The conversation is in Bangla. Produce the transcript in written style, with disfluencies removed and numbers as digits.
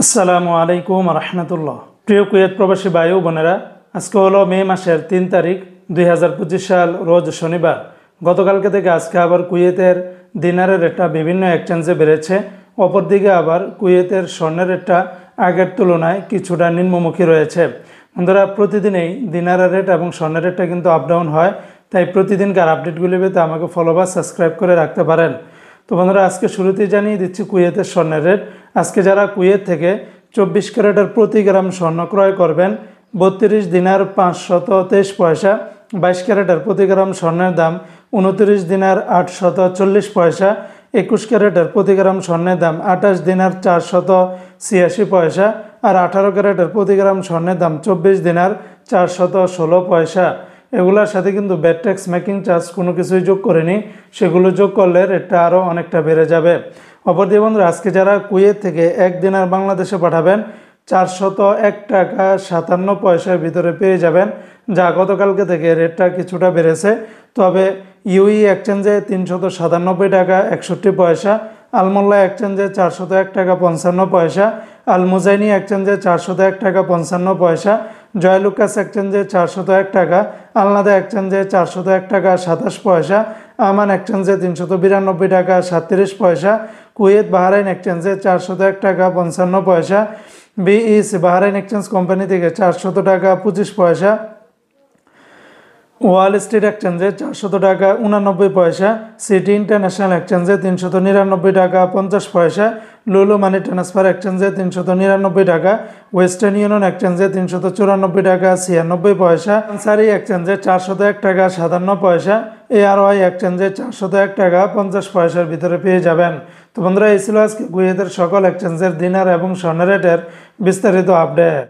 আসসালামু আলাইকুম রহমতুল্লাহ। প্রিয় কুয়েত প্রবাসী ভাই ও বোনেরা, আজকে হলো মে মাসের 3 তারিখ 2025 সাল, রোজ শনিবার। গতকালকে থেকে আজকে আবার কুয়েতের দিনারের রেটটা বিভিন্ন এক্সচেঞ্জে বেড়েছে। অপরদিকে আবার কুয়েতের স্বর্ণের রেটটা আগের তুলনায় কিছুটা নিম্নমুখী রয়েছে। বন্ধুরা, প্রতিদিনই দিনারের রেট এবং স্বর্ণের রেটটা কিন্তু আপ ডাউন হয়, তাই প্রতিদিনকার আপডেটগুলি পেতে আমাকে ফলো বা সাবস্ক্রাইব করে রাখতে পারেন। তো বন্ধুরা, আজকে শুরুতেই জানিয়ে দিচ্ছি কুয়েতের স্বর্ণের রেট। আজকে যারা কুয়েত থেকে 24 ক্যারেটের প্রতি গ্রাম স্বর্ণ ক্রয় করবেন, 32 দিনার 523 পয়সা। 22 ক্যারেটের প্রতি গ্রাম স্বর্ণের দাম 29 দিনার 840 পয়সা। 21 ক্যারেটের প্রতি গ্রাম স্বর্ণের দাম 28 দিনার 486 পয়সা। আর 18 ক্যারেটের প্রতি গ্রাম স্বর্ণের দাম 24 দিনার 416 পয়সা। এগুলোর সাথে কিন্তু ব্যাট ট্যাক্স মেকিং চার্জ কোনো কিছুই যোগ করেনি, সেগুলো যোগ করলে রেটটা আরও অনেকটা বেড়ে যাবে। অপরদিকে বন্ধুরা, আজকে যারা কুয়েত থেকে 1 দিনার বাংলাদেশে পাঠাবেন, 401 টাকা 57 পয়সার ভিতরে পেয়ে যাবেন, যা গতকালকে থেকে রেটটা কিছুটা বেড়েছে। তবে ইউই এক্সচেঞ্জে 397 টাকা 61 পয়সা, আলমোল্লা এক্সচেঞ্জে 401 টাকা 55 পয়সা, আলমুজাইনি এক্সচেঞ্জে 401 টাকা 55 পয়সা, জয়লুকাস এক্সচেঞ্জে 401 টাকা, আলনাদা এক্সচেঞ্জে 401 টাকা 27 পয়সা, আমান এক্সচেঞ্জে 392 টাকা 37 পয়সা, কুয়েত বাহরাইন এক্সচেঞ্জে 401 টাকা 55 পয়সা, বিইসি বাহরাইন এক্সচেঞ্জ কোম্পানি থেকে 400 টাকা 25 পয়সা, ওয়াল স্ট্রিট এক্সচেঞ্জে 400 টাকা 89 পয়সা, সিটি ইন্টারন্যাশনাল এক্সচেঞ্জে 399 টাকা 50 পয়সা, লুলু মানি ট্রান্সফার এক্সচেঞ্জে 399 টাকা, ওয়েস্টার্ন ইউনিয়ন এক্সচেঞ্জে 394 টাকা 96 পয়সা, আনসারি এক্সচেঞ্জে 401 টাকা 57 পয়সা, এআরওয়াই এক্সচেঞ্জে 401 টাকা 50 পয়সার ভিতরে পেয়ে যাবেন। তো বন্ধুরা, এই ছিল আজকে কুয়েতের সকল এক্সচেঞ্জের দিনার এবং স্বর্ণের রেটের বিস্তারিত আপডেট।